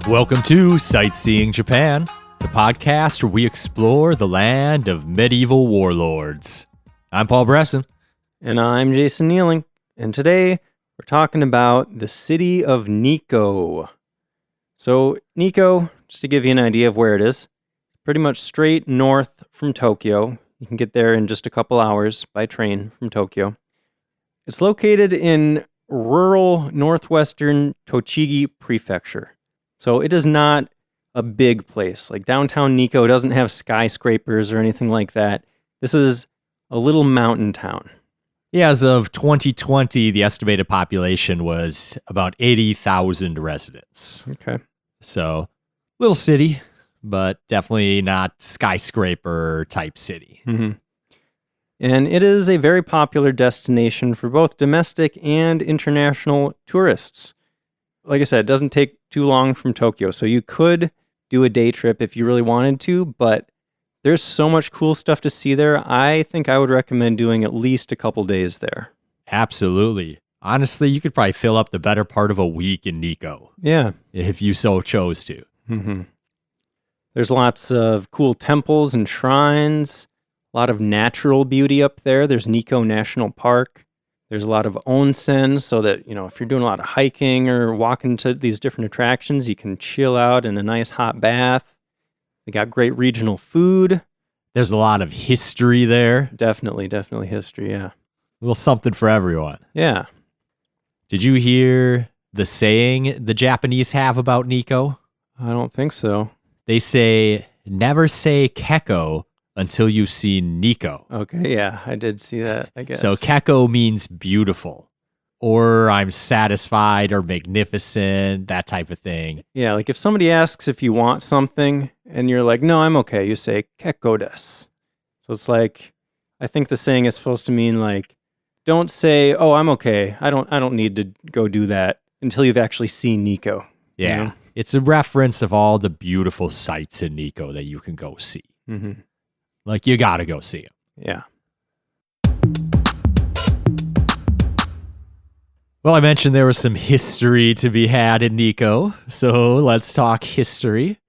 Welcome to Sightseeing Japan, the podcast where we explore the land of medieval warlords. I'm Paul Bresson. And I'm Jason Nealing. And today we're talking about the City of Nikko. So Nikko, just to give you an idea of where it is, pretty much straight north from Tokyo. You can get there in just a couple hours by train from Tokyo. It's located in rural northwestern Tochigi Prefecture. So it is not a big place. Like downtown Nikko doesn't have skyscrapers or anything like that. This is a little mountain town. Yeah, as of 2020, the estimated population was about 80,000 residents. Okay. So, little city, but definitely not skyscraper type city. Mm-hmm. And it is a very popular destination for both domestic and international tourists. Like I said, it doesn't take too long from Tokyo, so you could do a day trip if you really wanted to, but there's so much cool stuff to see there. I think I would recommend doing at least a couple days there. Absolutely. Honestly, you could probably fill up the better part of a week in Nikko. Yeah. If you so chose to. Mm-hmm. There's lots of cool temples and shrines, a lot of natural beauty up there. There's Nikko National Park. There's a lot of onsen, so that, if you're doing a lot of hiking or walking to these different attractions, you can chill out in a nice hot bath. They got great regional food. There's a lot of history there. Definitely history, yeah. A little something for everyone. Yeah. Did you hear the saying the Japanese have about Nikko? I don't think so. They say, never say keko until you've seen Nikko. Okay, yeah, I did see that, I guess. So keko means beautiful, or I'm satisfied, or magnificent, that type of thing. Yeah, like if somebody asks if you want something, and you're like, no, I'm okay, you say kekko desu. So it's like, I think the saying is supposed to mean like, don't say, oh, I'm okay, I don't need to go do that until you've actually seen Nikko. Yeah, you know? It's a reference of all the beautiful sights in Nikko that you can go see. Mm-hmm. Like, you gotta go see them. Yeah. Well, I mentioned there was some history to be had in Nikko, so let's talk history.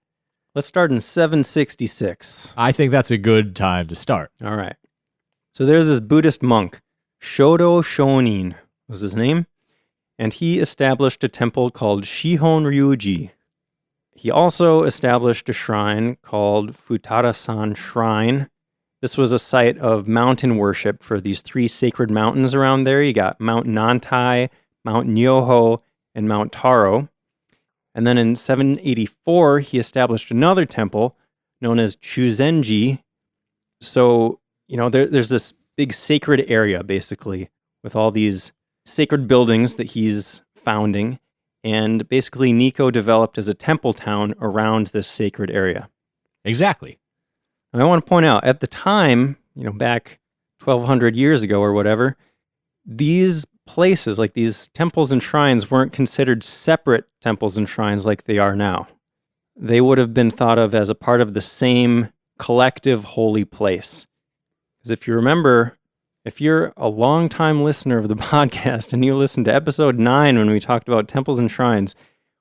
Let's start in 766. I think that's a good time to start. All right. So there's this Buddhist monk, Shodo Shonin was his name, and he established a temple called Shihon Ryuji. He also established a shrine called Futarasan Shrine. This was a site of mountain worship for these three sacred mountains around there. You got Mount Nantai, Mount Nyoho, and Mount Taro. And then in 784, he established another temple known as Chuzenji. So, there's this big sacred area, basically, with all these sacred buildings that he's founding. And basically, Nikko developed as a temple town around this sacred area. Exactly. And I want to point out, at the time, back 1,200 years ago or whatever, these places, like these temples and shrines, weren't considered separate temples and shrines like they are now. They would have been thought of as a part of the same collective holy place. Because if you remember, if you're a long-time listener of the podcast and you listened to episode 9 when we talked about temples and shrines,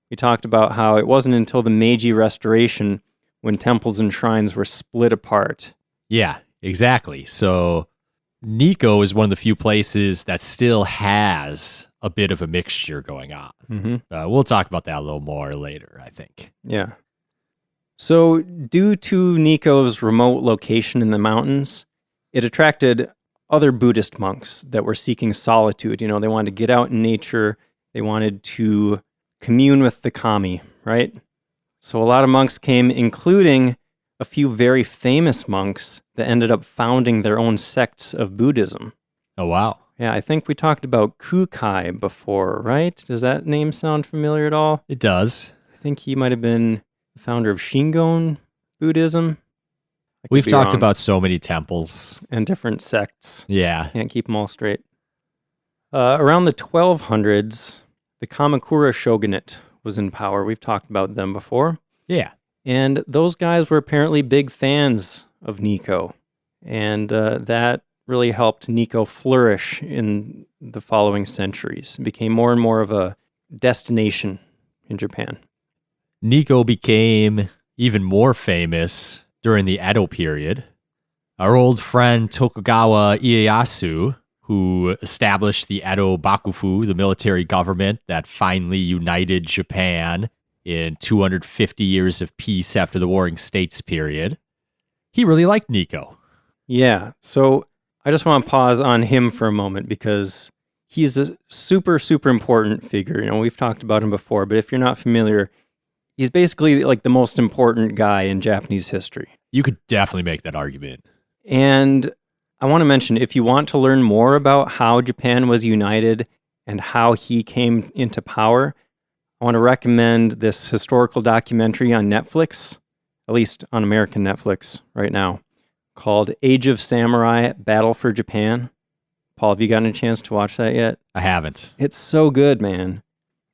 we talked about how it wasn't until the Meiji Restoration when temples and shrines were split apart. Yeah, exactly. So Nikko is one of the few places that still has a bit of a mixture going on. Mm-hmm. We'll talk about that a little more later, I think. Yeah. So due to Nikko's remote location in the mountains, it attracted other Buddhist monks that were seeking solitude. They wanted to get out in nature. They wanted to commune with the kami, right? So a lot of monks came, including a few very famous monks that ended up founding their own sects of Buddhism. Oh, wow. Yeah, I think we talked about Kukai before, right? Does that name sound familiar at all? It does. I think he might have been the founder of Shingon Buddhism. We've talked about so many temples. And different sects. Yeah. Can't keep them all straight. Around the 1200s, the Kamakura shogunate was in power. We've talked about them before. Yeah. And those guys were apparently big fans of Nikko. And that really helped Nikko flourish in the following centuries. It became more and more of a destination in Japan. Nikko became even more famous during the Edo period. Our old friend Tokugawa Ieyasu, who established the Edo Bakufu, the military government that finally united Japan in 250 years of peace after the Warring States period, he really liked Nikko. Yeah, so I just want to pause on him for a moment because he's a super, super important figure. You know, we've talked about him before, but if you're not familiar, he's basically like the most important guy in Japanese history. You could definitely make that argument. And I want to mention, if you want to learn more about how Japan was united and how he came into power, I want to recommend this historical documentary on Netflix, at least on American Netflix right now, called Age of Samurai, Battle for Japan. Paul, have you gotten a chance to watch that yet? I haven't. It's so good, man.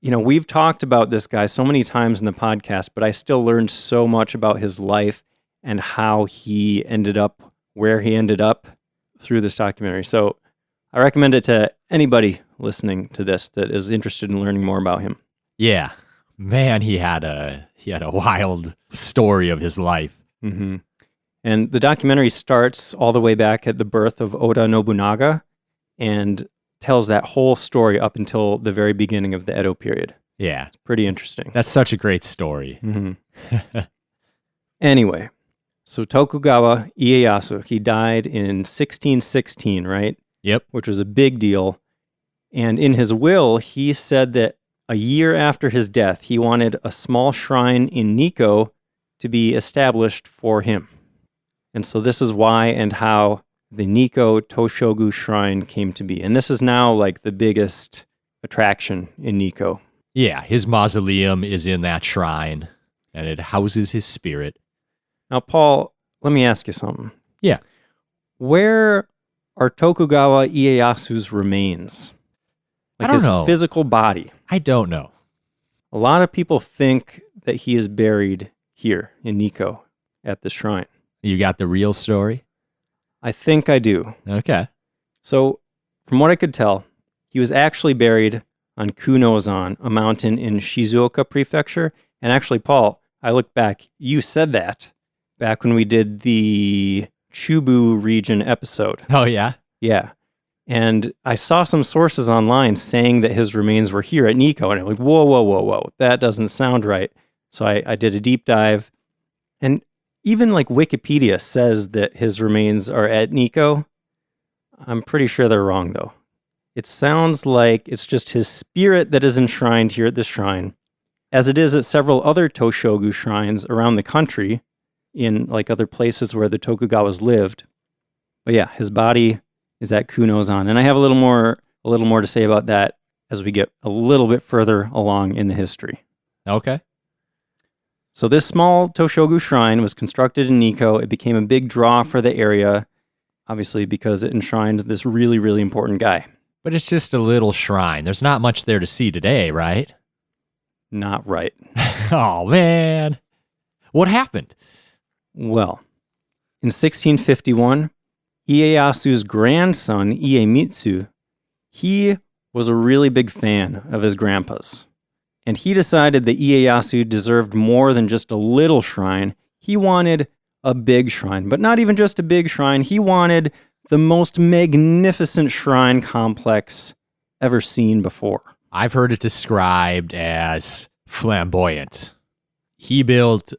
You know, we've talked about this guy so many times in the podcast, but I still learned so much about his life and how he ended up where he ended up through this documentary. So I recommend it to anybody listening to this that is interested in learning more about him. Yeah. Man, he had a wild story of his life. Mm-hmm. And the documentary starts all the way back at the birth of Oda Nobunaga and tells that whole story up until the very beginning of the Edo period. Yeah. It's pretty interesting. That's such a great story. Mm-hmm. Anyway, so Tokugawa Ieyasu, he died in 1616, right? Yep. Which was a big deal. And in his will, he said that a year after his death, he wanted a small shrine in Nikko to be established for him. And so this is why and how the Nikko Toshogu Shrine came to be. And this is now like the biggest attraction in Nikko. Yeah, his mausoleum is in that shrine, and it houses his spirit. Now, Paul, let me ask you something. Yeah. Where are Tokugawa Ieyasu's remains? Like I don't his know. Physical body. I don't know. A lot of people think that he is buried here in Nikko at the shrine. You got the real story? I think I do. Okay. So, from what I could tell, he was actually buried on Kunozan, a mountain in Shizuoka Prefecture. And actually, Paul, I look back, you said that back when we did the Chubu region episode. Oh, yeah? Yeah. And I saw some sources online saying that his remains were here at Nikko. And I'm like, whoa. That doesn't sound right. So I did a deep dive. And even like Wikipedia says that his remains are at Nikko. I'm pretty sure they're wrong, though. It sounds like it's just his spirit that is enshrined here at this shrine, as it is at several other Toshogu shrines around the country in like other places where the Tokugawas lived. But yeah, his body is at Kunozan. And I have a little more to say about that as we get a little bit further along in the history. Okay. So this small Toshogu shrine was constructed in Nikko. It became a big draw for the area, obviously because it enshrined this really, really important guy. But it's just a little shrine. There's not much there to see today, right? Not right. Oh, man. What happened? Well, in 1651, Ieyasu's grandson, Iemitsu, he was a really big fan of his grandpa's. And he decided that Ieyasu deserved more than just a little shrine. He wanted a big shrine, but not even just a big shrine. He wanted the most magnificent shrine complex ever seen before. I've heard it described as flamboyant. He built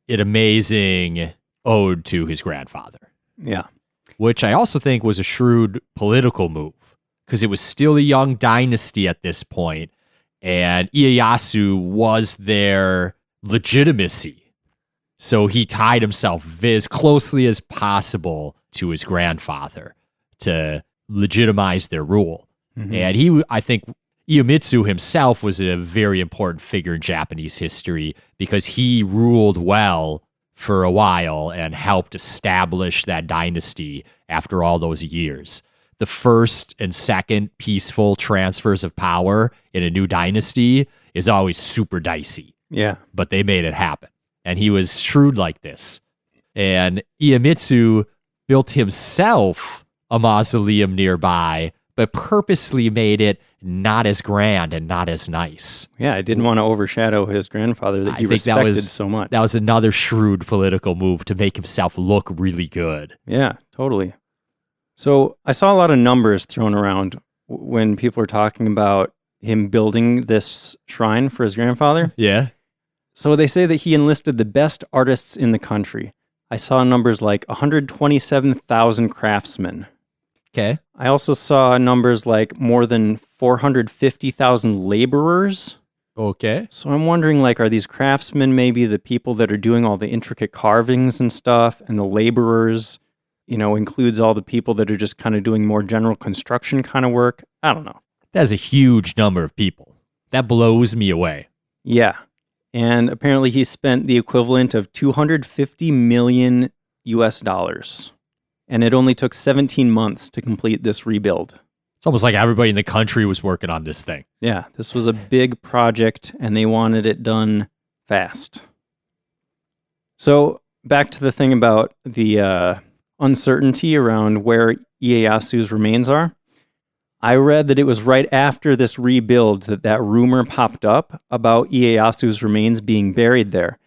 an amazing ode to his grandfather. Yeah. Which I also think was a shrewd political move, because it was still a young dynasty at this point, and Ieyasu was their legitimacy. So he tied himself as closely as possible to his grandfather to legitimize their rule. Mm-hmm. And I think Iemitsu himself was a very important figure in Japanese history because he ruled well for a while and helped establish that dynasty after all those years. The first and second peaceful transfers of power in a new dynasty is always super dicey. Yeah. But they made it happen. And he was shrewd like this. And Iemitsu built himself a mausoleum nearby but purposely made it not as grand and not as nice. Yeah, I didn't want to overshadow his grandfather that he respected so much. That was another shrewd political move to make himself look really good. Yeah, totally. So I saw a lot of numbers thrown around when people were talking about him building this shrine for his grandfather. Yeah. So they say that he enlisted the best artists in the country. I saw numbers like 127,000 craftsmen. Okay. I also saw numbers like more than 450,000 laborers. Okay. So I'm wondering, like, are these craftsmen maybe the people that are doing all the intricate carvings and stuff, and the laborers, includes all the people that are just kind of doing more general construction kind of work? I don't know. That's a huge number of people. That blows me away. Yeah. And apparently he spent the equivalent of 250 million US dollars. And it only took 17 months to complete this rebuild. It's almost like everybody in the country was working on this thing. Yeah, this was a big project, and they wanted it done fast. So back to the thing about the uncertainty around where Ieyasu's remains are. I read that it was right after this rebuild that rumor popped up about Ieyasu's remains being buried there.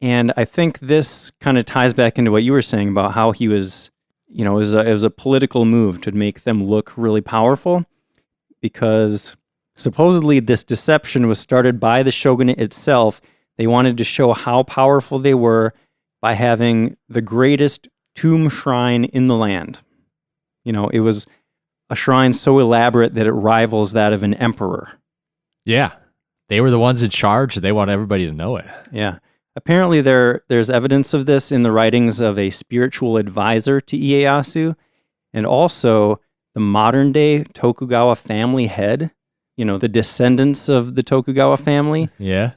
And I think this kind of ties back into what you were saying about how he was, it was a political move to make them look really powerful, because supposedly this deception was started by the shogunate itself. They wanted to show how powerful they were by having the greatest tomb shrine in the land. It was a shrine so elaborate that it rivals that of an emperor. Yeah. They were the ones in charge. They want everybody to know it. Yeah. Apparently there's evidence of this in the writings of a spiritual advisor to Ieyasu, and also the modern-day Tokugawa family head, the descendants of the Tokugawa family. Yeah.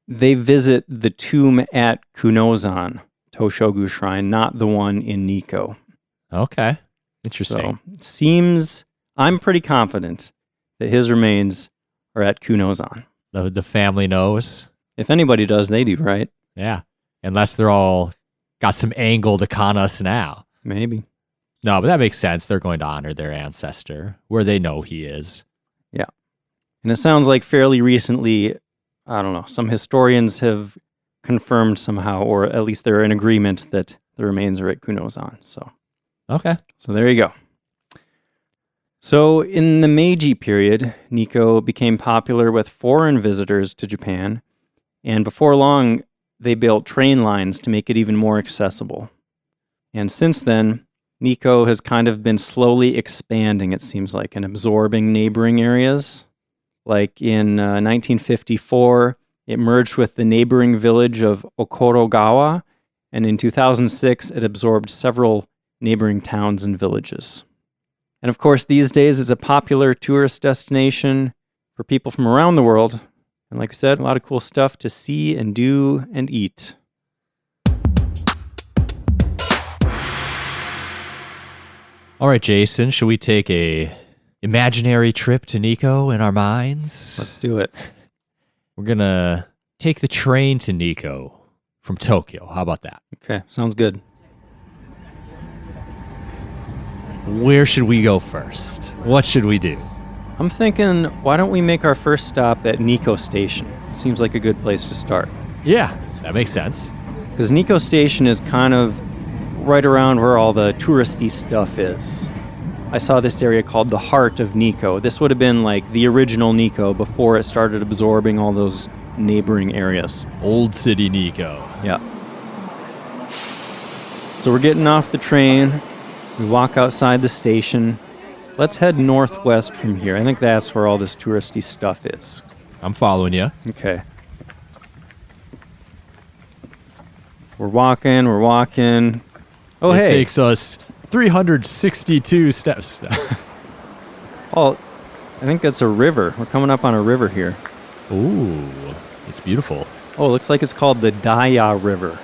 They visit the tomb at Kunozan, Toshogu Shrine, not the one in Nikko. Okay. Interesting. So it seems, I'm pretty confident that his remains are at Kunozan. The family knows. If anybody does, they do, right? Yeah. Unless they're all got some angle to con us now. Maybe. No, but that makes sense. They're going to honor their ancestor where they know he is. Yeah. And it sounds like fairly recently, I don't know, some historians have confirmed somehow, or at least they're in agreement that the remains are at Kunozan. So, okay. So there you go. So in the Meiji period, Nikko became popular with foreign visitors to Japan, and before long, they built train lines to make it even more accessible. And since then, Nikko has kind of been slowly expanding, it seems like, and absorbing neighboring areas. Like in 1954, it merged with the neighboring village of Okorogawa, and in 2006, it absorbed several neighboring towns and villages. And of course, these days, it's a popular tourist destination for people from around the world. And like I said, a lot of cool stuff to see and do and eat. All right, Jason, should we take a imaginary trip to Nikko in our minds? Let's do it. We're going to take the train to Nikko from Tokyo. How about that? Okay, sounds good. Where should we go first? What should we do? I'm thinking, why don't we make our first stop at Nikko Station? Seems like a good place to start. Yeah, that makes sense. Because Nikko Station is kind of right around where all the touristy stuff is. I saw this area called the Heart of Nikko. This would have been like the original Nikko before it started absorbing all those neighboring areas. Old City Nikko. Yeah. So we're getting off the train. We walk outside the station. Let's head northwest from here. I think that's where all this touristy stuff is. I'm following you. Okay. We're walking. Oh, it hey. takes us 362 steps. Oh, I think that's a river. We're coming up on a river here. Ooh, it's beautiful. Oh, it looks like it's called the Daya River.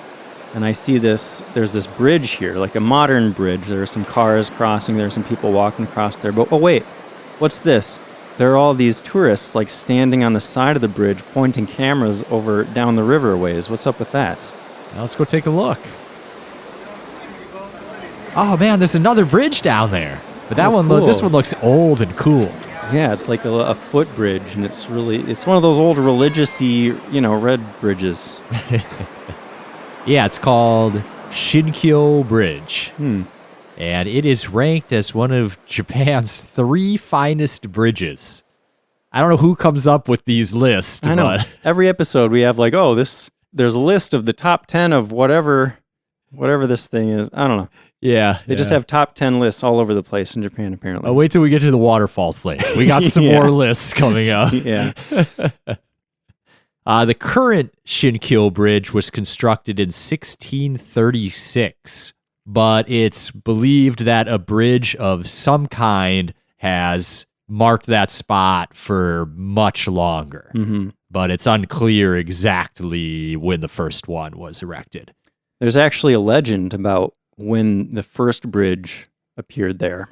And I see there's this bridge here, like a modern bridge. There are some cars crossing. There are some people walking across there. But, oh, wait, what's this? There are all these tourists, like, standing on the side of the bridge, pointing cameras over down the river a ways. What's up with that? Now let's go take a look. Oh, man, there's another bridge down there. But that cool. this one looks old and cool. Yeah, it's like a footbridge, and it's one of those old religious-y, red bridges. Yeah, it's called Shinkyo Bridge. Hmm. And it is ranked as one of Japan's 3 finest bridges. I don't know who comes up with these lists. I know. But Every episode we have like, there's a list of the top 10 of whatever this thing is. I don't know. yeah. They just have top 10 lists all over the place in Japan, apparently. Oh, wait till we get to the waterfalls later. We got some Yeah. more lists coming up. Yeah. The current Shinkyo Bridge was constructed in 1636, but it's believed that a bridge of some kind has marked that spot for much longer. Mm-hmm. But it's unclear exactly when the first one was erected. There's actually a legend about when the first bridge appeared there.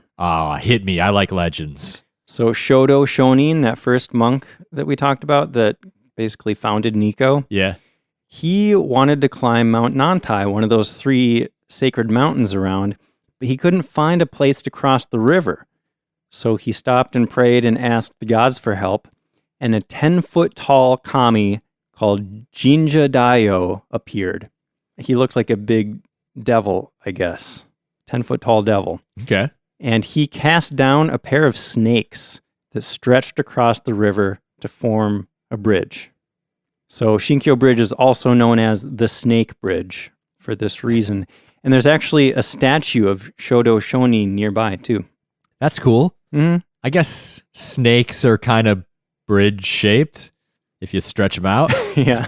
Hit me. I like legends. So Shodo Shonin, that first monk that we talked about that basically founded Nikko, Yeah. he wanted to climb Mount Nantai, one of those 3 sacred mountains around, but he couldn't find a place to cross the river. So he stopped and prayed and asked the gods for help, and a 10-foot tall kami called Jinja Daio appeared. He looked like a big devil, I guess. 10-foot tall devil. Okay. And he cast down a pair of snakes that stretched across the river to form a bridge. So Shinkyo Bridge is also known as the Snake Bridge for this reason. And there's actually a statue of Shodo Shonin nearby, too. That's cool. Mm-hmm. I guess snakes are kind of bridge-shaped if you stretch them out. Yeah.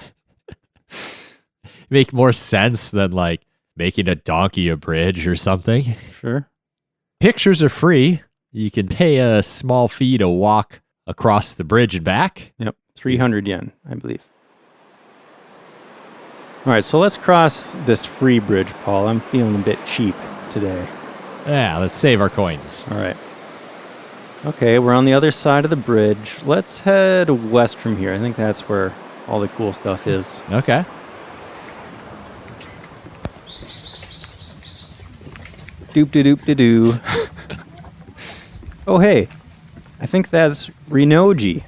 Make more sense than, like, making a donkey a bridge or something. Sure. Pictures are free. You can pay a small fee to walk across the bridge and back. Yep. 300 yen, I believe. All right, so let's cross this free bridge, Paul. I'm feeling a bit cheap today. Yeah, let's save our coins. All right. Okay, we're on the other side of the bridge. Let's head west from here. I think that's where all the cool stuff is. Okay. Doop-de-doop-de-doo. Oh, hey. I think that's Rinnoji.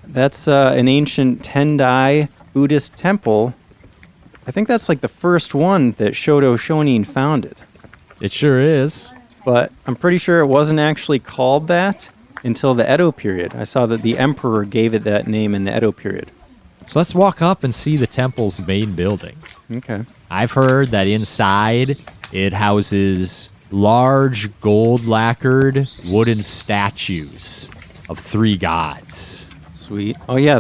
That's an ancient Tendai Buddhist temple. I think that's like the first one that Shodo Shonin founded. It sure is. But I'm pretty sure it wasn't actually called that until the Edo period. I saw that the emperor gave it that name in the Edo period. So let's walk up and see the temple's main building. Okay. I've heard that inside it houses large gold lacquered wooden statues of 3 gods. Sweet. Oh yeah,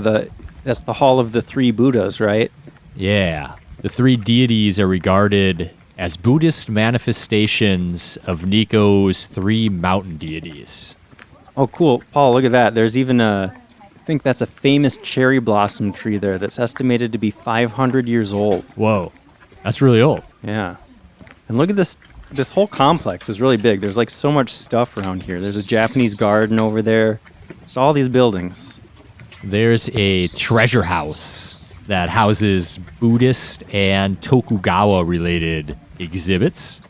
that's the Hall of the 3 Buddhas, right? Yeah. The 3 deities are regarded as Buddhist manifestations of Nikko's 3 mountain deities. Oh, cool. Paul, look at that. There's even I think that's a famous cherry blossom tree there that's estimated to be 500 years old. Whoa. That's really old. Yeah. And look at this. This whole complex is really big. There's like so much stuff around here. There's a Japanese garden over there. It's all these buildings. There's a treasure house that houses Buddhist and Tokugawa related exhibits.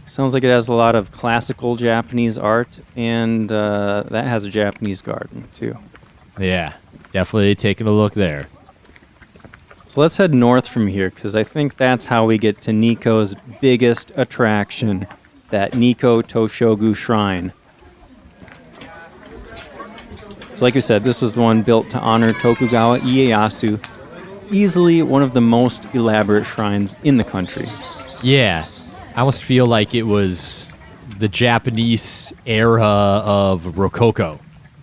Sounds like it has a lot of classical Japanese art, and that has a Japanese garden too. Yeah, definitely taking a look there. So let's head north from here, because I think that's how we get to Nikko's biggest attraction, that Nikko Toshogu Shrine. So like you said, this is the one built to honor Tokugawa Ieyasu, easily one of the most elaborate shrines in the country. Yeah, I almost feel like it was the Japanese era of Rococo,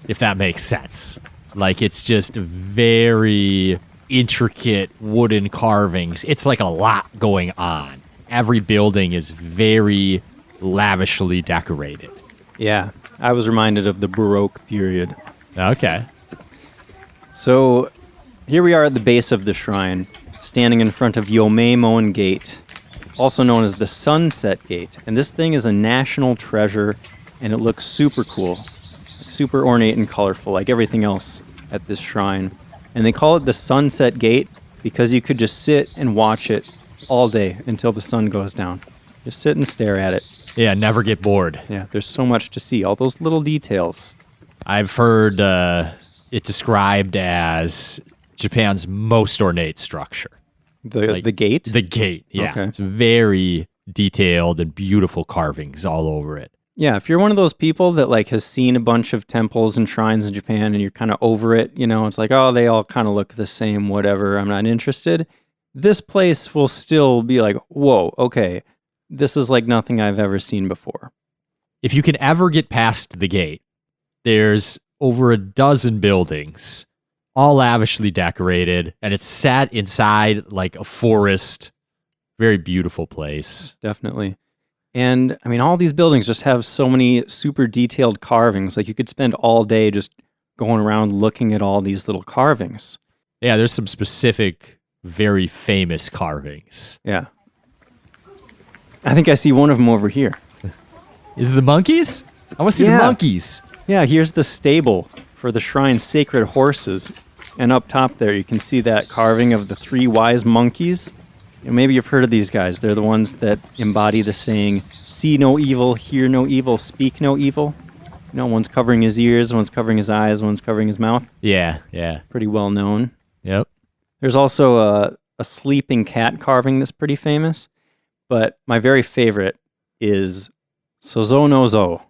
if that makes sense. Like, it's just very intricate wooden carvings. It's like a lot going on. Every building is very lavishly decorated. Yeah, I was reminded of the Baroque period. Okay. So here we are at the base of the shrine, standing in front of Yomeimon Gate, also known as the Sunset Gate. And this thing is a national treasure, and it looks super cool, super ornate and colorful, like everything else at this shrine. And they call it the Sunset Gate because you could just sit and watch it all day until the sun goes down. Just sit and stare at it. Yeah, never get bored. Yeah, there's so much to see. All those little details. I've heard it described as Japan's most ornate structure. The gate? The gate, yeah. Okay. It's very detailed and beautiful carvings all over it. Yeah, if you're one of those people that like has seen a bunch of temples and shrines in Japan and you're kind of over it, you know, it's like, oh, they all kind of look the same, whatever, I'm not interested. This place will still be like, whoa, okay, this is like nothing I've ever seen before. If you can ever get past the gate, there's over a dozen buildings, all lavishly decorated, and it's sat inside like a forest. Very beautiful place. Definitely. And I mean, all these buildings just have so many super detailed carvings. Like you could spend all day just going around looking at all these little carvings. Yeah, there's some specific, very famous carvings. Yeah. I think I see one of them over here. Is it the monkeys? I want to see the monkeys. Yeah, here's the stable for the shrine's sacred horses. And up top there, you can see that carving of the 3 wise monkeys. Maybe you've heard of these guys. They're the ones that embody the saying, see no evil, hear no evil, speak no evil. You know, one's covering his ears, one's covering his eyes, one's covering his mouth. Yeah. Pretty well known. Yep. There's also a sleeping cat carving that's pretty famous. But my very favorite is Sozo no Zo.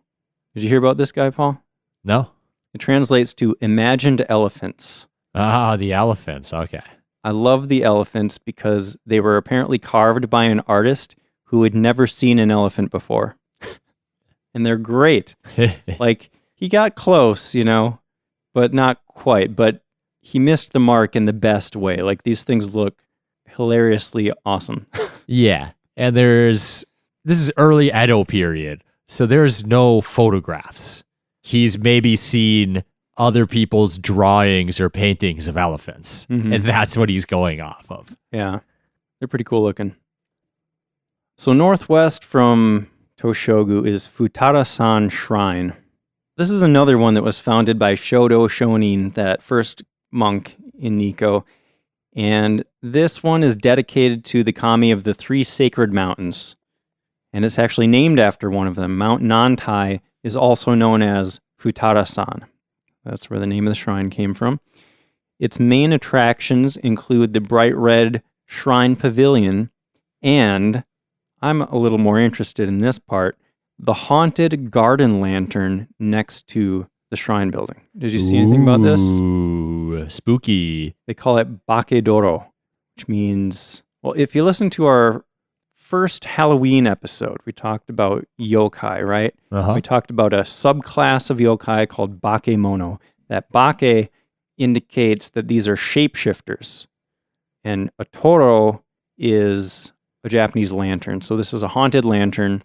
Did you hear about this guy, Paul? No. It translates to imagined elephants. Ah, the elephants. Okay. I love the elephants because they were apparently carved by an artist who had never seen an elephant before. And they're great. Like, he got close, you know, but not quite. But he missed the mark in the best way. Like, these things look hilariously awesome. Yeah. And this is early Edo period, so there's no photographs. He's maybe seen other people's drawings or paintings of elephants. Mm-hmm. And that's what he's going off of. Yeah, they're pretty cool looking. So northwest from Toshogu is Futarasan Shrine. This is another one that was founded by Shodo Shonin, that first monk in Nikko. And this one is dedicated to the kami of the 3 sacred mountains. And it's actually named after one of them. Mount Nantai is also known as Futarasan. That's where the name of the shrine came from. Its main attractions include the bright red shrine pavilion, and I'm a little more interested in this part, the haunted garden lantern next to the shrine building. Did you see anything about this? Ooh, spooky. They call it Bakedoro, which means, well, if you listen to our first Halloween episode, we talked about yokai, right? Uh-huh. We talked about a subclass of yokai called bakemono. That bake indicates that these are shapeshifters. And a toro is a Japanese lantern. So this is a haunted lantern.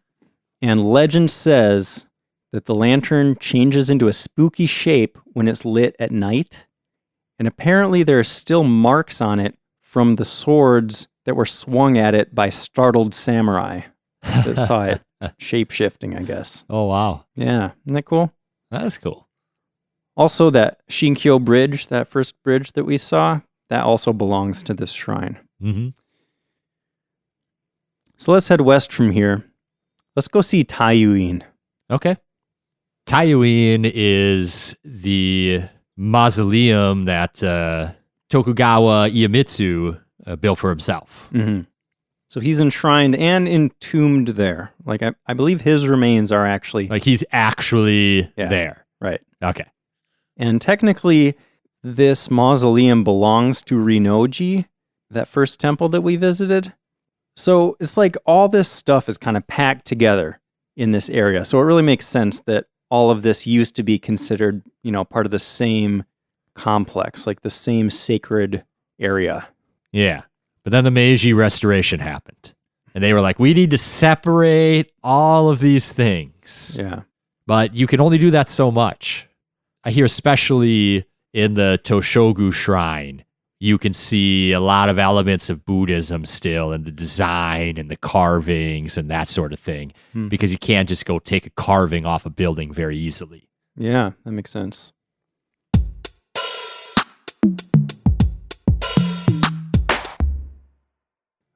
And legend says that the lantern changes into a spooky shape when it's lit at night. And apparently there are still marks on it from the swords that were swung at it by startled samurai that saw it shape-shifting, I guess. Oh, wow. Yeah, isn't that cool? That's cool. Also, that Shinkyo Bridge, that first bridge that we saw, that also belongs to this shrine. Mm-hmm. So let's head west from here. Let's go see Taiyuin. Okay. Taiyuin is the mausoleum that Tokugawa Iemitsu built for himself. Mm-hmm. So he's enshrined and entombed there. Like, I believe his remains are actually... Like, he's actually there. Right. Okay. And technically, this mausoleum belongs to Rinnoji, that first temple that we visited. So it's like all this stuff is kind of packed together in this area. So it really makes sense that all of this used to be considered, you know, part of the same complex, like the same sacred area. Yeah. But then the Meiji Restoration happened. And they were like, we need to separate all of these things. Yeah. But you can only do that so much. I hear especially in the Toshogu Shrine, you can see a lot of elements of Buddhism still in the design and the carvings and that sort of thing. Because you can't just go take a carving off a building very easily. Yeah, that makes sense.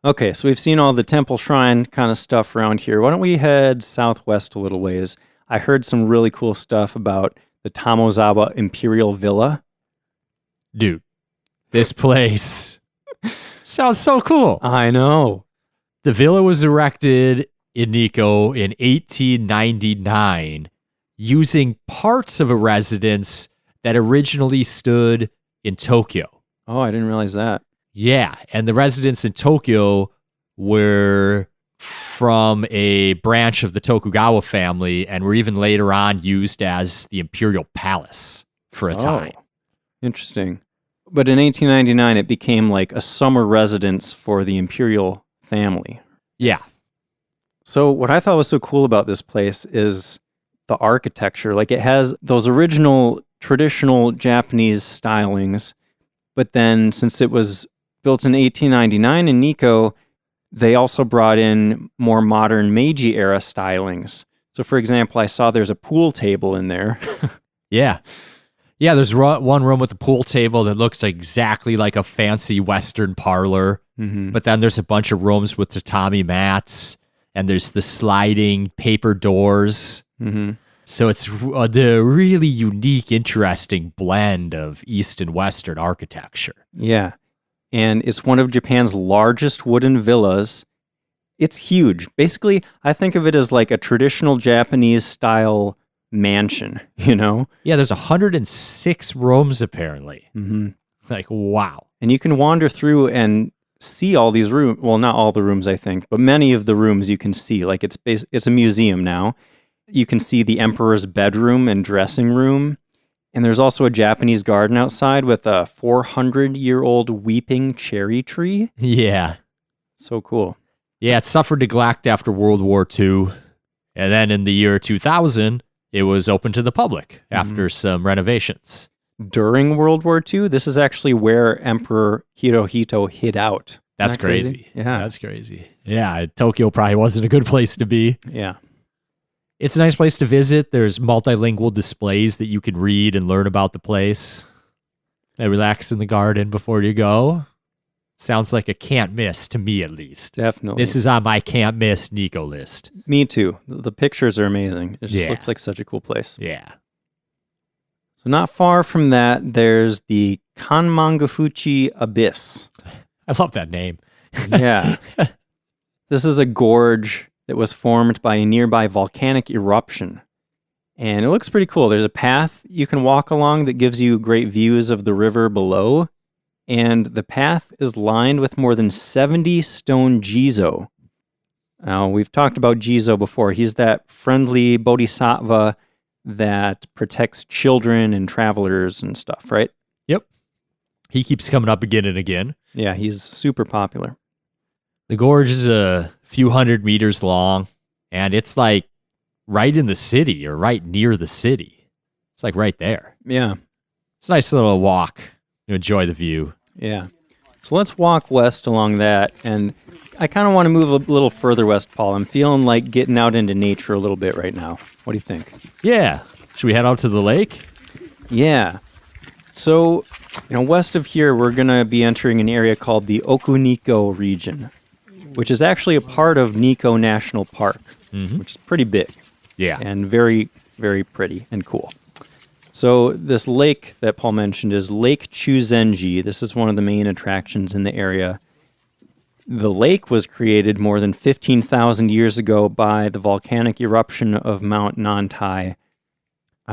Okay, so we've seen all the temple shrine kind of stuff around here. Why don't we head southwest a little ways? I heard some really cool stuff about the Tamozawa Imperial Villa. Dude, this place sounds so cool. I know. The villa was erected in Nikko in 1899 using parts of a residence that originally stood in Tokyo. Oh, I didn't realize that. Yeah, and the residents in Tokyo were from a branch of the Tokugawa family and were even later on used as the Imperial Palace for a time. Interesting. But in 1899, it became like a summer residence for the Imperial family. Yeah. So what I thought was so cool about this place is the architecture. Like it has those original traditional Japanese stylings, but then since it was built in 1899 in Nikko, they also brought in more modern Meiji-era stylings. So, for example, I saw there's a pool table in there. Yeah. Yeah, there's one room with a pool table that looks exactly like a fancy Western parlor. Mm-hmm. But then there's a bunch of rooms with tatami mats, and there's the sliding paper doors. Mm-hmm. So it's the really unique, interesting blend of East and Western architecture. Yeah. And it's one of Japan's largest wooden villas. It's huge. Basically, I think of it as like a traditional Japanese style mansion, you know? Yeah, there's 106 rooms apparently. Mm-hmm. Like, wow. And you can wander through and see all these rooms. Well, not all the rooms, I think, but many of the rooms you can see. Like it's a museum now. You can see the emperor's bedroom and dressing room. And there's also a Japanese garden outside with a 400-year-old weeping cherry tree. Yeah. So cool. Yeah, it suffered neglect after World War II. And then in the year 2000, it was open to the public after some renovations. During World War II, this is actually where Emperor Hirohito hid out. That's Isn't that crazy. Yeah. That's crazy. Yeah, Tokyo probably wasn't a good place to be. Yeah. It's a nice place to visit. There's multilingual displays that you can read and learn about the place. And relax in the garden before you go. Sounds like a can't miss to me, at least. Definitely. This is on my can't miss Nikko list. Me too. The pictures are amazing. It just Yeah. looks like such a cool place. Yeah. So not far from that, there's the Kanmangafuchi Abyss. I love that name. Yeah. This is a gorge that was formed by a nearby volcanic eruption. And it looks pretty cool. There's a path you can walk along that gives you great views of the river below. And the path is lined with more than 70 stone Jizo. Now, we've talked about Jizo before. He's that friendly bodhisattva that protects children and travelers and stuff, right? Yep. He keeps coming up again and again. Yeah, he's super popular. The gorge is a few hundred meters long, and it's like right in the city or right near the city. It's like right there. Yeah. It's a nice little walk. You enjoy the view. Yeah. So let's walk west along that. And I kind of want to move a little further west, Paul. I'm feeling like getting out into nature a little bit right now. What do you think? Yeah. Should we head out to the lake? Yeah. So, west of here, we're going to be entering an area called the Okunikko region, which is actually a part of Nikko National Park, which is pretty big. Yeah. And very, very pretty and cool. So this lake that Paul mentioned is Lake Chuzenji. This is one of the main attractions in the area. The lake was created more than 15,000 years ago by the volcanic eruption of Mount Nantai.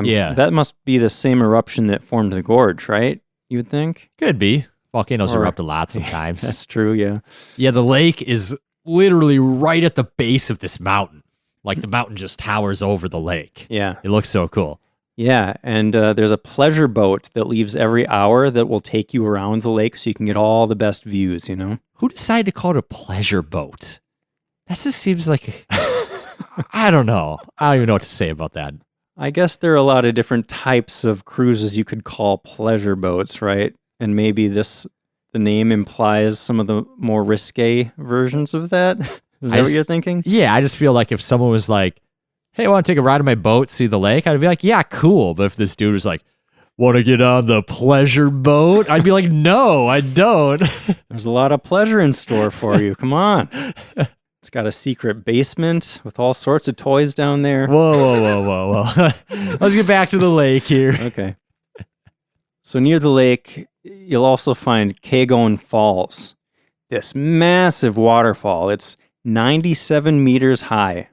Yeah. That must be the same eruption that formed the gorge, right? You would think? Could be. Volcanoes erupt a lot sometimes. That's true, yeah. Yeah, the lake is literally right at the base of this mountain. Like the mountain just towers over the lake. Yeah. It looks so cool. Yeah, and there's a pleasure boat that leaves every hour that will take you around the lake so you can get all the best views, Who decided to call it a pleasure boat? That just seems like... I don't know. I don't even know what to say about that. I guess there are a lot of different types of cruises you could call pleasure boats, right? And maybe the name implies some of the more risque versions of that. Is that what you're thinking? Yeah, I just feel like if someone was like, hey, I want to take a ride on my boat, see the lake, I'd be like, yeah, cool. But if this dude was like, Want to get on the pleasure boat? I'd be like, no, I don't. There's a lot of pleasure in store for you. Come on. It's got a secret basement with all sorts of toys down there. Whoa. Let's get back to the lake here. Okay. So near the lake, you'll also find Kegon Falls. This massive waterfall. It's 97 meters high,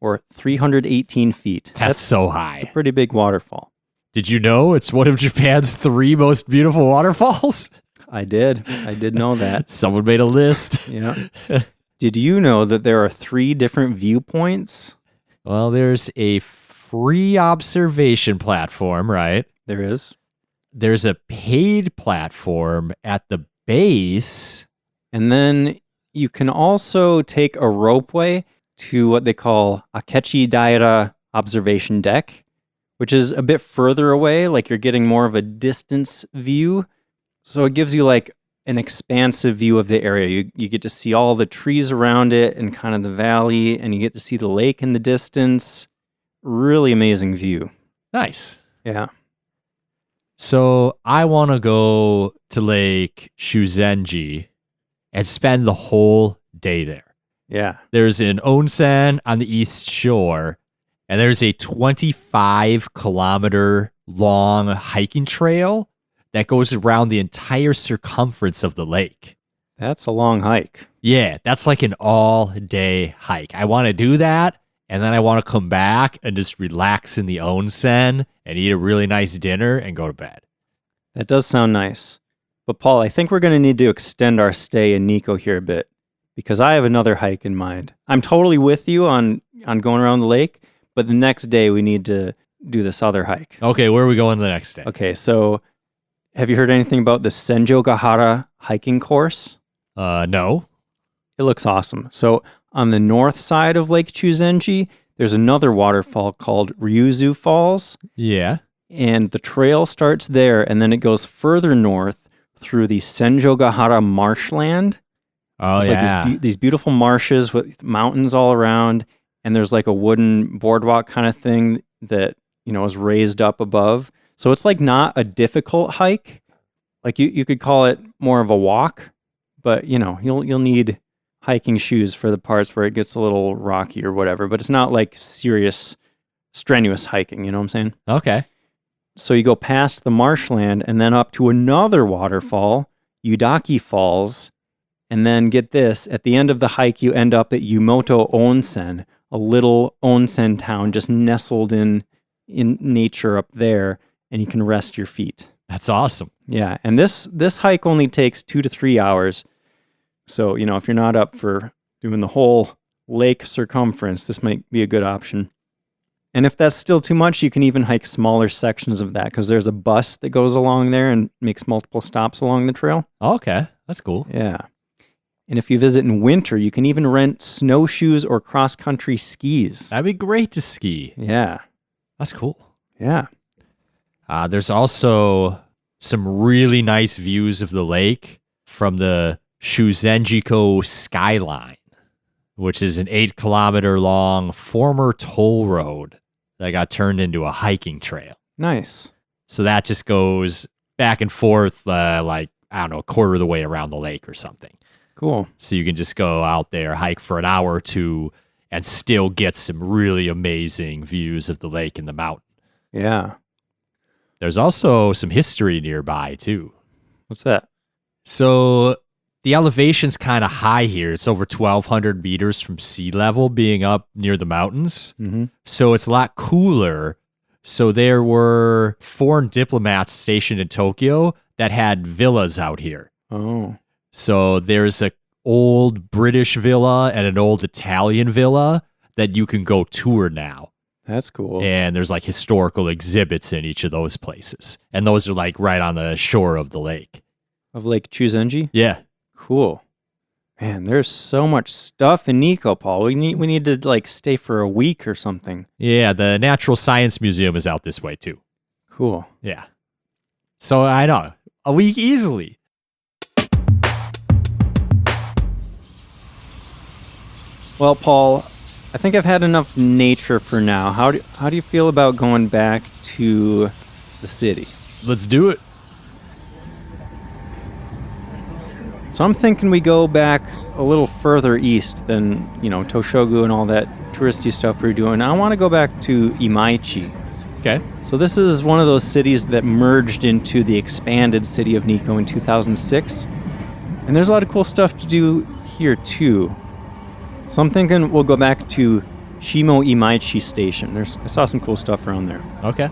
or 318 feet. That's so high. It's a pretty big waterfall. Did you know it's one of Japan's 3 most beautiful waterfalls? I did know that. Someone made a list. Yeah. Did you know that there are 3 different viewpoints? Well, there's a free observation platform, right? There is. There's a paid platform at the base. And then you can also take a ropeway to what they call Akechi Daira observation deck, which is a bit further away, like you're getting more of a distance view. So it gives you like an expansive view of the area. You get to see all the trees around it and kind of the valley, and you get to see the lake in the distance. Really amazing view. Nice. Yeah. So I want to go to Lake Chuzenji and spend the whole day there. Yeah. There's an onsen on the east shore, and there's a 25-kilometer long hiking trail that goes around the entire circumference of the lake. That's a long hike. Yeah, that's like an all-day hike. I want to do that, and then I want to come back and just relax in the onsen and eat a really nice dinner and go to bed. That does sound nice. But Paul, I think we're going to need to extend our stay in Nikko here a bit, because I have another hike in mind. I'm totally with you on going around the lake, but the next day we need to do this other hike. Okay, where are we going the next day? Okay, so have you heard anything about the Senjogahara hiking course? No. It looks awesome. So on the north side of Lake Chuzenji, there's another waterfall called Ryuzu Falls. Yeah. And the trail starts there, and then it goes further north through the Senjogahara marshland. Oh, It's yeah. like these beautiful marshes with mountains all around, and there's like a wooden boardwalk kind of thing that, is raised up above. So it's like not a difficult hike. Like you could call it more of a walk, but you'll need hiking shoes for the parts where it gets a little rocky or whatever, but it's not like serious, strenuous hiking, you know what I'm saying? Okay. So you go past the marshland and then up to another waterfall, Yudaki Falls, and then get this, at the end of the hike you end up at Yumoto Onsen, a little onsen town just nestled in nature up there, and you can rest your feet. That's awesome. Yeah, and this hike only takes 2 to 3 hours. So, if you're not up for doing the whole lake circumference, this might be a good option. And if that's still too much, you can even hike smaller sections of that, because there's a bus that goes along there and makes multiple stops along the trail. Okay, that's cool. Yeah. And if you visit in winter, you can even rent snowshoes or cross-country skis. That'd be great to ski. Yeah. That's cool. Yeah. There's also some really nice views of the lake from the Shuzenjiko skyline, which is an 8-kilometer long former toll road that got turned into a hiking trail. Nice. So that just goes back and forth, a quarter of the way around the lake or something. Cool. So you can just go out there, hike for an hour or two, and still get some really amazing views of the lake and the mountain. Yeah. There's also some history nearby, too. What's that? So the elevation's kind of high here. It's over 1,200 meters from sea level, being up near the mountains. Mm-hmm. So it's a lot cooler. So there were foreign diplomats stationed in Tokyo that had villas out here. Oh. So there's an old British villa and an old Italian villa that you can go tour now. That's cool. And there's like historical exhibits in each of those places. And those are like right on the shore of the lake. Of Lake Chuzenji? Yeah. Cool. Man, there's so much stuff in Nikko, Paul. We need to like stay for a week or something. Yeah, the Natural Science Museum is out this way too. Cool. Yeah. So I know, a week easily. Well, Paul, I think I've had enough nature for now. How do you feel about going back to the city? Let's do it. So I'm thinking we go back a little further east than, Toshogu and all that touristy stuff we're doing. I want to go back to Imaichi. Okay. So this is one of those cities that merged into the expanded City of Nikko in 2006. And there's a lot of cool stuff to do here too. So I'm thinking we'll go back to Shimo Imaichi Station. I saw some cool stuff around there. Okay.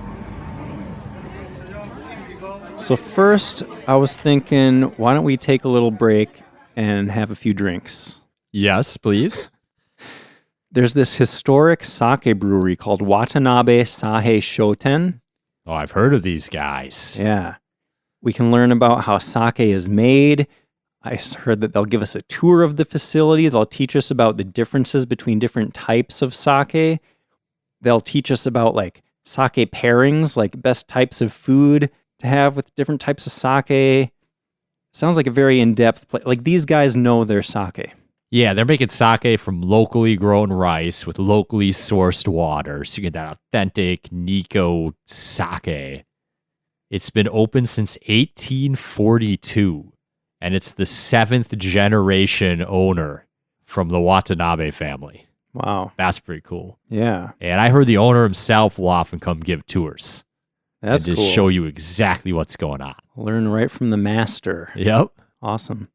So first, I was thinking, why don't we take a little break and have a few drinks? Yes, please. There's this historic sake brewery called Watanabe Sahei Shoten. Oh, I've heard of these guys. Yeah. We can learn about how sake is made. I heard that they'll give us a tour of the facility. They'll teach us about the differences between different types of sake. They'll teach us about sake pairings, like best types of food to have with different types of sake. Sounds like a very in-depth place. Like these guys know their sake. Yeah, they're making sake from locally grown rice with locally sourced water. So you get that authentic Nikko sake. It's been open since 1842, and it's the 7th generation owner from the Watanabe family. Wow. That's pretty cool. Yeah. And I heard the owner himself will often come give tours. That's and cool. just show you exactly what's going on. Learn right from the master. Yep. Awesome.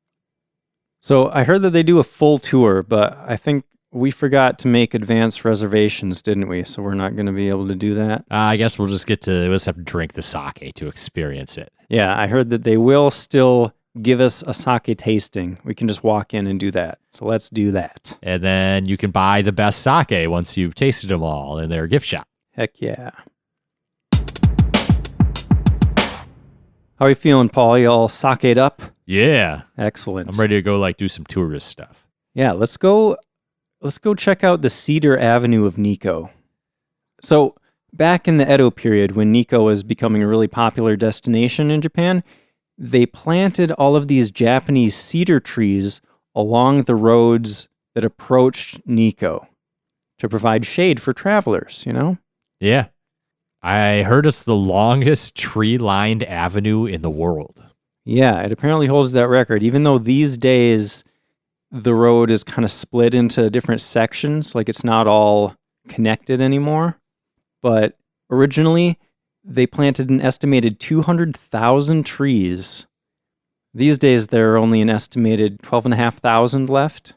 So I heard that they do a full tour, but I think we forgot to make advance reservations, didn't we? So we're not going to be able to do that. I guess we'll just have to drink the sake to experience it. Yeah, I heard that they will still give us a sake tasting. We can just walk in and do that. So let's do that. And then you can buy the best sake once you've tasted them all in their gift shop. Heck yeah. How are you feeling, Paul? You all sake'd up? Yeah. Excellent. I'm ready to go do some tourist stuff. Yeah, let's go check out the Cedar Avenue of Nikko. So back in the Edo period, when Nikko was becoming a really popular destination in Japan, they planted all of these Japanese cedar trees along the roads that approached Nikko to provide shade for travelers, Yeah. I heard it's the longest tree-lined avenue in the world. Yeah, it apparently holds that record, even though these days the road is kind of split into different sections, like it's not all connected anymore. But originally, they planted an estimated 200,000 trees. These days, there are only an estimated 12,500 left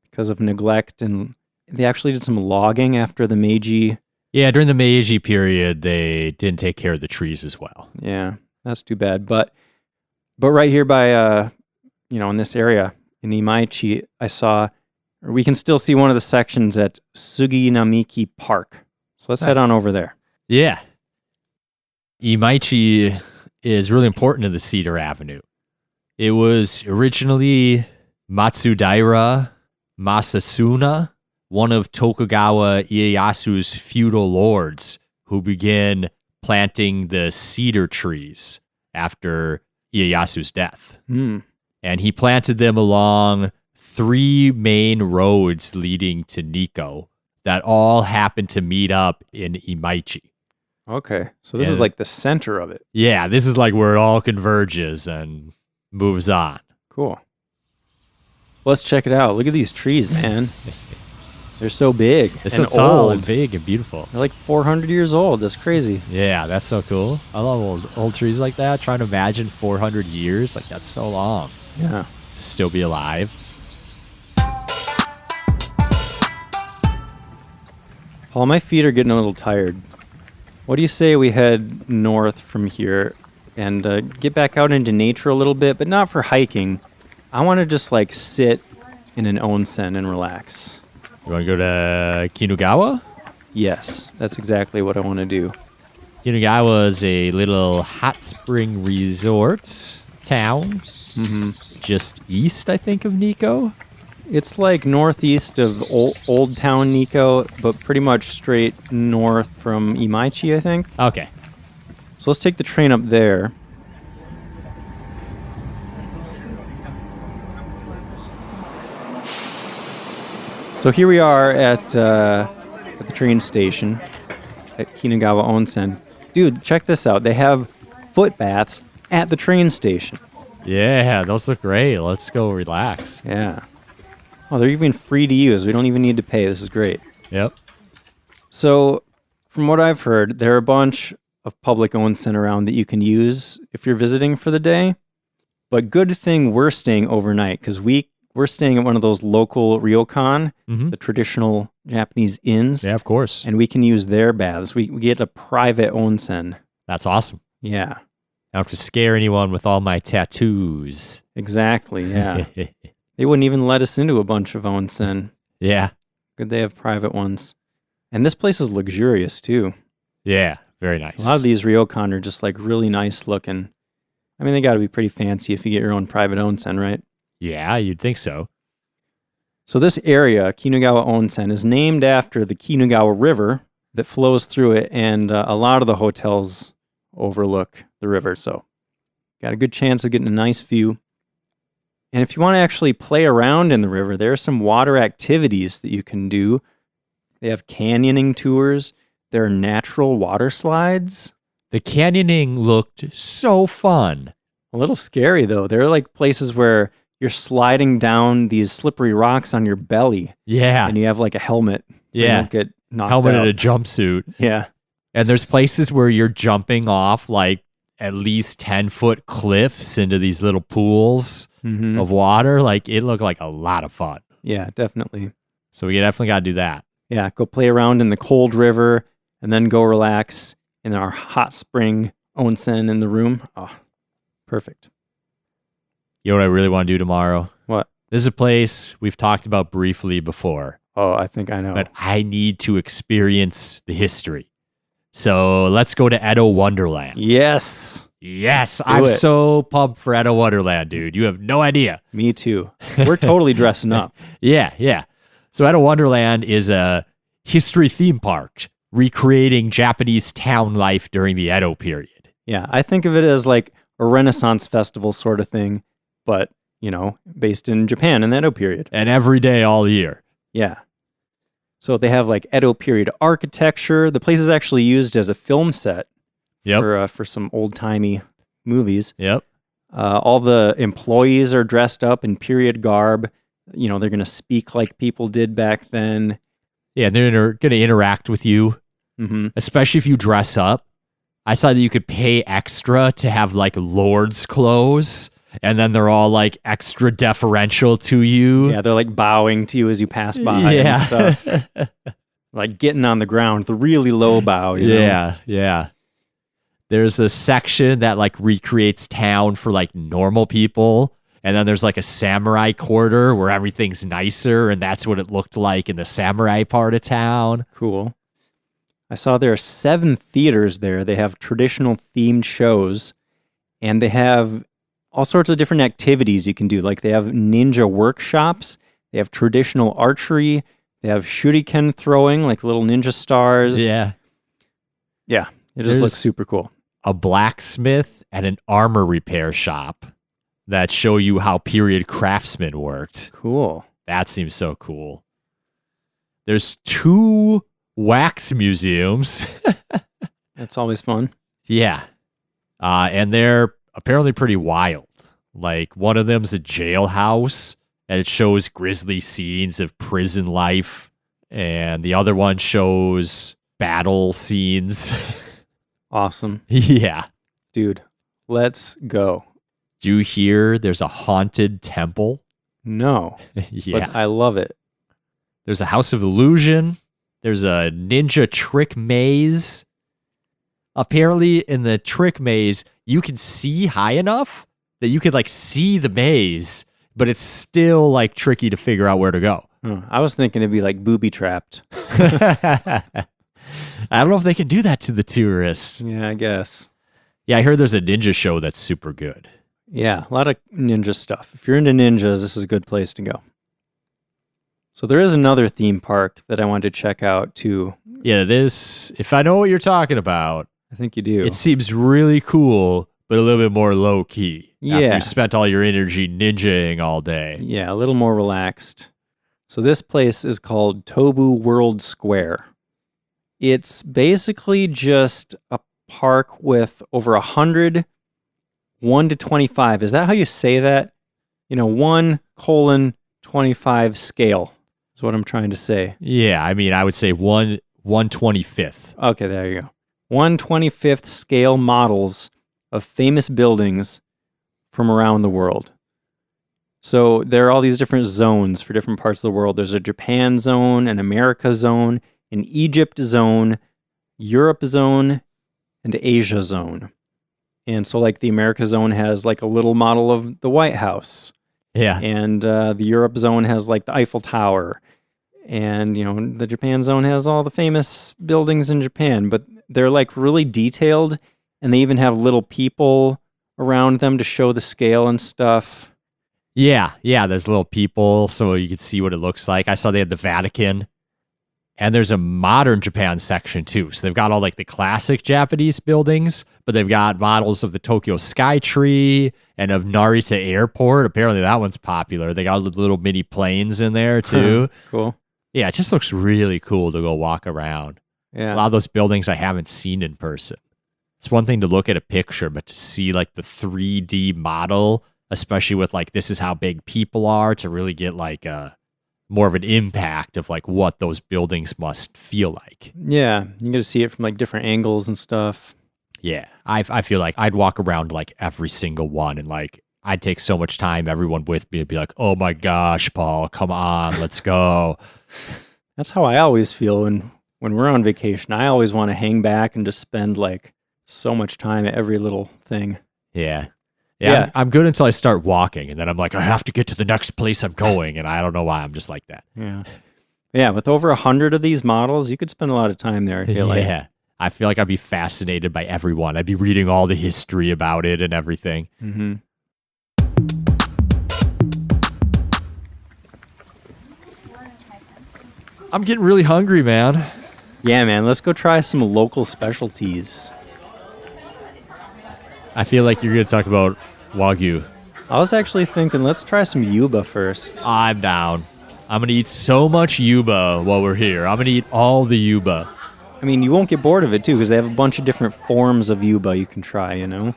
because of neglect, and they actually did some logging after the Meiji. Yeah, during the Meiji period, they didn't take care of the trees as well. Yeah, that's too bad. But right here by, in this area, in Imaichi, we can still see one of the sections at Suginamiki Park. So let's head on over there. Yeah. Imaichi is really important to the Cedar Avenue. It was originally Matsudaira Masasuna, one of Tokugawa Ieyasu's feudal lords, who began planting the cedar trees after Ieyasu's death. And he planted them along 3 main roads leading to Nikko that all happened to meet up in Imaichi. Okay, so this is like the center of it. Yeah, this is like where it all converges and moves on. Cool. Let's check it out. Look at these trees, man. They're so big. They're so and tall old. and big and beautiful. They're like 400 years old. That's crazy. Yeah, that's so cool. I love old trees like that. Trying to imagine 400 years. Like, that's so long. Yeah. To still be alive. Paul, my feet are getting a little tired. What do you say we head north from here and get back out into nature a little bit, but not for hiking. I want to just sit in an onsen and relax. You want to go to Kinugawa? Yes, that's exactly what I want to do. Kinugawa is a little hot spring resort town. Just east, I think, of Nikko. It's northeast of Old Town Nikko, but pretty much straight north from Imaichi, I think. Okay. So let's take the train up there. So here we are at the train station at Kinugawa Onsen. Dude, check this out. They have foot baths at the train station. Yeah, those look great. Let's go relax. Yeah. Oh, they're even free to use. We don't even need to pay. This is great. Yep. So, from what I've heard, there are a bunch of public onsen around that you can use if you're visiting for the day. But good thing we're staying overnight, because we're staying at one of those local ryokan, the traditional Japanese inns. Yeah, of course. And we can use their baths. We get a private onsen. That's awesome. Yeah. I don't have to scare anyone with all my tattoos. Exactly, yeah. They wouldn't even let us into a bunch of onsen. Yeah. Good they have private ones. And this place is luxurious, too. Yeah, very nice. A lot of these ryokan are just like really nice looking. I mean, they got to be pretty fancy if you get your own private onsen, right? Yeah, you'd think so. So this area, Kinugawa Onsen, is named after the Kinugawa River that flows through it, and a lot of the hotels overlook the river, so got a good chance of getting a nice view. And if you want to actually play around in the river, there are some water activities that you can do. They have canyoning tours. There are natural water slides. The canyoning looked so fun. A little scary, though. There are like places where you're sliding down these slippery rocks on your belly. Yeah. And you have like a helmet. So you don't get knocked helmet out. and a jumpsuit. Yeah. And there's places where you're jumping off like at least 10-foot cliffs into these little pools of water. Like, it looked like a lot of fun. Yeah, definitely. So we definitely got to do that. Yeah, go play around in the cold river and then go relax in our hot spring onsen in the room. Oh, perfect. You know what I really want to do tomorrow? What? This is a place we've talked about briefly before. Oh, I think I know. But I need to experience the history. So let's go to Edo Wonderland. Yes. Yes, I'm so pumped for Edo Wonderland, dude. You have no idea. Me too. We're totally dressing up. Yeah. So Edo Wonderland is a history theme park recreating Japanese town life during the Edo period. Yeah, I think of it as like a Renaissance festival sort of thing, but, you know, based in Japan in the Edo period. And every day, all year. Yeah. So they have like Edo period architecture. The place is actually used as a film set for some old-timey movies. Yep. All the employees are dressed up in period garb. You know, they're going to speak like people did back then. Yeah, they're going to interact with you, especially if you dress up. I saw that you could pay extra to have like lord's clothes, and then they're all like extra deferential to you. Yeah, they're like bowing to you as you pass by and stuff. Like getting on the ground, the really low bow. You know? Yeah. There's a section that like recreates town for like normal people. And then there's like a samurai quarter where everything's nicer, and that's what it looked like in the samurai part of town. Cool. I saw there are 7 theaters there. They have traditional themed shows, and they have all sorts of different activities you can do. Like they have ninja workshops, they have traditional archery, they have shuriken throwing, like little ninja stars. Yeah, it just looks super cool. A blacksmith and an armor repair shop that show you how period craftsmen worked. Cool. That seems so cool. There's 2 wax museums. That's always fun. Yeah. And they're apparently pretty wild. Like, one of them's a jailhouse, and it shows grisly scenes of prison life. And the other one shows battle scenes. Awesome. Yeah. Dude, let's go. Do you hear there's a haunted temple? No. Yeah. But I love it. There's a house of illusion. There's a ninja trick maze. Apparently, in the trick maze, you can see high enough that you could like see the maze, but it's still like tricky to figure out where to go. I was thinking it'd be like booby trapped. I don't know if they can do that to the tourists. Yeah, I guess. Yeah, I heard there's a ninja show that's super good. Yeah, a lot of ninja stuff. If you're into ninjas, this is a good place to go. So there is another theme park that I wanted to check out too. Yeah, this, if I know what you're talking about, I think you do. it seems really cool, but a little bit more low key. Yeah. After you spent all your energy ninjaing all day. Yeah, a little more relaxed. So this place is called Tobu World Square. It's basically just a park with over 100, 1 to 25. Is that how you say that? 1:25 scale is what I'm trying to say. Yeah, I mean, I would say 1/25th. Okay, there you go. 1/25th scale models of famous buildings from around the world. So there are all these different zones for different parts of the world. There's a Japan zone, an America zone, an Egypt zone, Europe zone, and Asia zone. And so like the America zone has like a little model of the White House. Yeah. And the Europe zone has like the Eiffel Tower. And, the Japan zone has all the famous buildings in Japan, but they're like really detailed, and they even have little people around them to show the scale and stuff. Yeah, there's little people so you can see what it looks like. I saw they had the Vatican, and there's a modern Japan section too. So they've got all like the classic Japanese buildings, but they've got models of the Tokyo Skytree and of Narita Airport. Apparently that one's popular. They got little mini planes in there too. Cool. Yeah, it just looks really cool to go walk around. Yeah. A lot of those buildings I haven't seen in person. It's one thing to look at a picture, but to see like the 3D model, especially with like, this is how big people are, to really get like more of an impact of like what those buildings must feel like. Yeah, you get to see it from like different angles and stuff. Yeah, I feel like I'd walk around like every single one, and like I'd take so much time, everyone with me would be like, oh my gosh, Paul, come on, let's go. That's how I always feel when we're on vacation. I always want to hang back and just spend like so much time at every little thing. Yeah. I'm good until I start walking, and then I'm like, I have to get to the next place I'm going, and I don't know why I'm just like that. Yeah, with over 100 of these models, you could spend a lot of time there, I feel like. Yeah, I feel like I'd be fascinated by everyone. I'd be reading all the history about it and everything. Mm-hmm. I'm getting really hungry, man. Yeah, man, let's go try some local specialties. I feel like you're going to talk about Wagyu. I was actually thinking, let's try some Yuba first. I'm down. I'm going to eat so much Yuba while we're here. I'm going to eat all the Yuba. I mean, you won't get bored of it, too, because they have a bunch of different forms of Yuba you can try,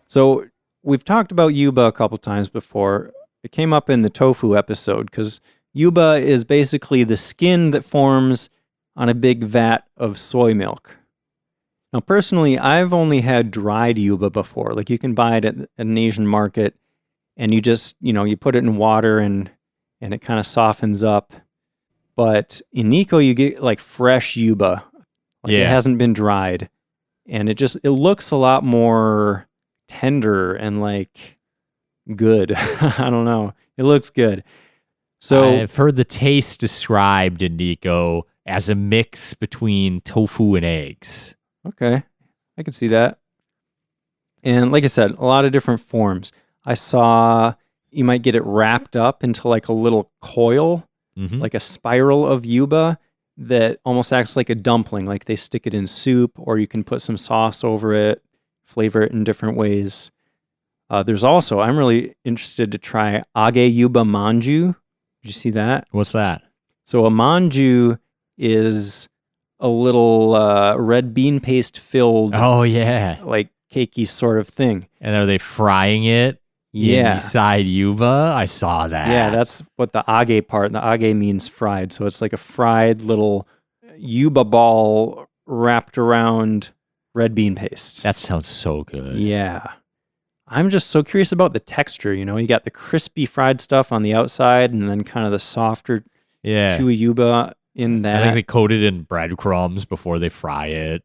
So, we've talked about Yuba a couple times before. It came up in the tofu episode, because Yuba is basically the skin that forms on a big vat of soy milk. Now, personally, I've only had dried yuba before. Like, you can buy it at an Asian market, and you just, you put it in water, and it kind of softens up. But in Nikko, you get, like, fresh yuba. Like, it hasn't been dried. And it looks a lot more tender and, like, good. I don't know. It looks good. So I've heard the taste described in Nikko as a mix between tofu and eggs. Okay, I can see that. And like I said, a lot of different forms. I saw you might get it wrapped up into like a little coil, like a spiral of yuba that almost acts like a dumpling. Like they stick it in soup, or you can put some sauce over it, flavor it in different ways. There's also, I'm really interested to try age yuba manju. Did you see that? What's that? So a manju is a little red bean paste filled, like cakey sort of thing. And are they frying it inside yuba? I saw that. Yeah, that's what the age part. The age means fried, so it's like a fried little yuba ball wrapped around red bean paste. That sounds so good. Yeah. I'm just so curious about the texture, you got the crispy fried stuff on the outside and then kind of the softer chewy yuba in that. I think they coat it in breadcrumbs before they fry it.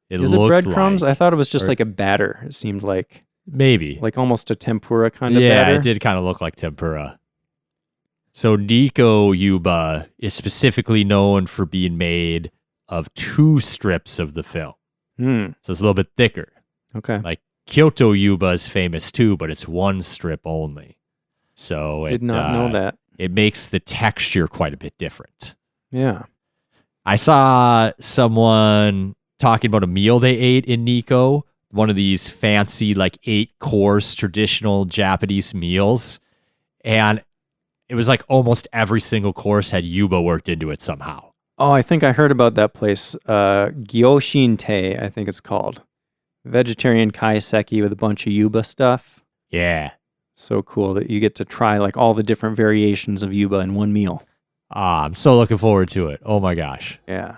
Is it breadcrumbs? I thought it was just like a batter. It seemed like maybe like almost a tempura kind of batter. Yeah, it did kind of look like tempura. So Nikko yuba is specifically known for being made of 2 strips of the film. So it's a little bit thicker. Okay. Like Kyoto yuba is famous too, but it's 1 strip only. So did not know that. It makes the texture quite a bit different. Yeah. I saw someone talking about a meal they ate in Nikko, one of these fancy like 8-course traditional Japanese meals. And it was like almost every single course had yuba worked into it somehow. Oh, I think I heard about that place. Gyoshin Tei, I think it's called. Vegetarian kaiseki with a bunch of yuba stuff. Yeah. So cool that you get to try like all the different variations of yuba in one meal. I'm so looking forward to it. Oh my gosh. Yeah.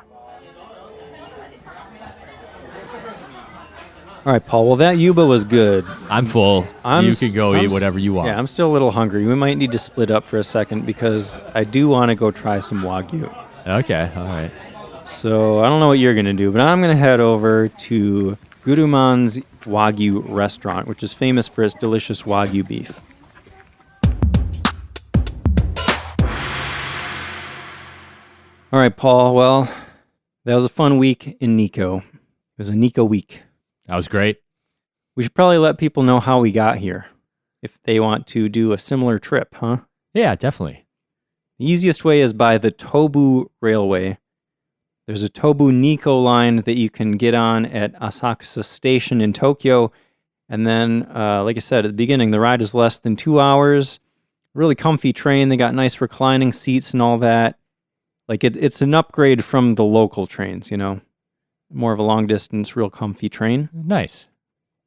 All right, Paul. Well, that yuba was good. I'm full. You can go eat whatever you want. Yeah, I'm still a little hungry. We might need to split up for a second because I do want to go try some Wagyu. Okay, all right. So I don't know what you're going to do, but I'm going to head over to Guruman's Wagyu restaurant, which is famous for its delicious Wagyu beef. All right, Paul. Well, that was a fun week in Nikko. It was a Nikko week. That was great. We should probably let people know how we got here if they want to do a similar trip, huh? Yeah, definitely. The easiest way is by the Tobu Railway. There's a Tobu Nikko line that you can get on at Asakusa Station in Tokyo. And then, like I said at the beginning, the ride is less than 2 hours. Really comfy train. They got nice reclining seats and all that. Like it's an upgrade from the local trains, you know. More of a long distance, real comfy train. Nice.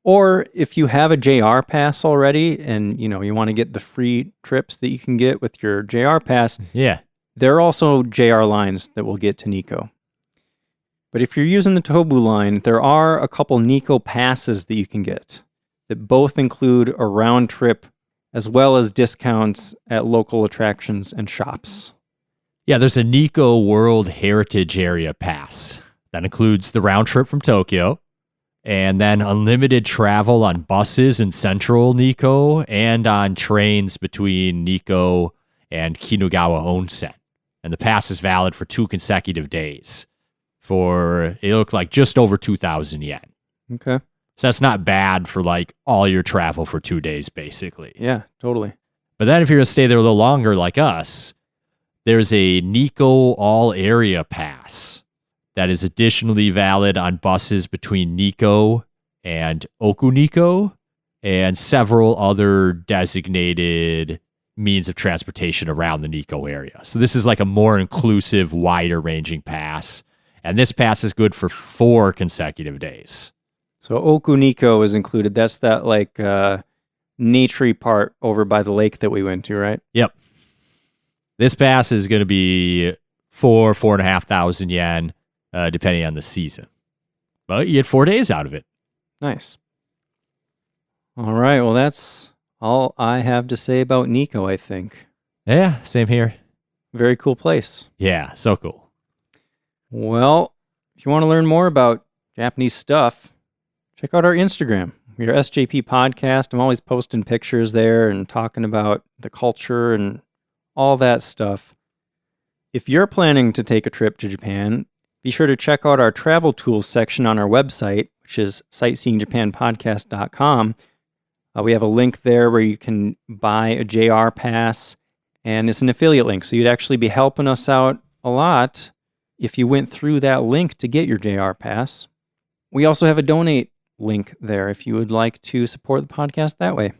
Or if you have a JR pass already and, you know, you want to get the free trips that you can get with your JR pass, Yeah. there are also JR lines that will get to Nikko. But if you're using the Tobu line, there are a couple Nikko passes that you can get that both include a round trip as well as discounts at local attractions and shops. Yeah, there's a Nikko World Heritage Area Pass. That includes the round trip from Tokyo, and then unlimited travel on buses in central Nikko and on trains between Nikko and Kinugawa Onsen. And the pass is valid for 2 consecutive days for, it looked like just over 2,000 yen. Okay. So that's not bad for like all your travel for 2 days, basically. Yeah, totally. But then if you're going to stay there a little longer like us, there's a Nikko All Area Pass that is additionally valid on buses between Nikko and Okunikko and several other designated means of transportation around the Nikko area. So this is like a more inclusive, wider ranging pass. And this pass is good for 4 consecutive days. So Okunikko is included. That's that like naturey part over by the lake that we went to, right? Yep. This pass is going to be 4,500 yen. Depending on the season. But you get 4 days out of it. Nice. All right. Well, that's all I have to say about Nikko, I think. Yeah, same here. Very cool place. Yeah, so cool. Well, if you want to learn more about Japanese stuff, check out our Instagram. We're SJP Podcast. I'm always posting pictures there and talking about the culture and all that stuff. If you're planning to take a trip to Japan, be sure to check out our travel tools section on our website, which is sightseeingjapanpodcast.com. We have a link there where you can buy a JR pass, and it's an affiliate link. So you'd actually be helping us out a lot if you went through that link to get your JR pass. We also have a donate link there if you would like to support the podcast that way.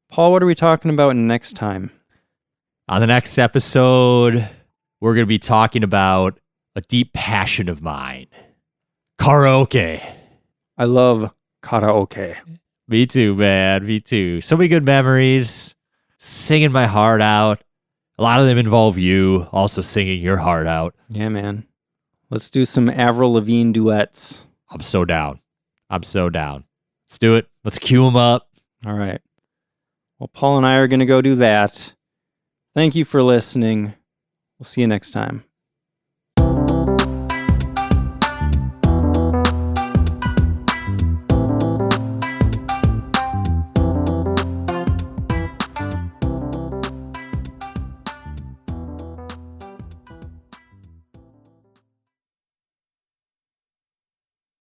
Paul, what are we talking about next time? On the next episode, we're going to be talking about a deep passion of mine. Karaoke. I love karaoke. Me too, man. Me too. So many good memories. Singing my heart out. A lot of them involve you also singing your heart out. Yeah, man. Let's do some Avril Lavigne duets. I'm so down. I'm so down. Let's do it. Let's cue them up. All right. Well, Paul and I are going to go do that. Thank you for listening. We'll see you next time.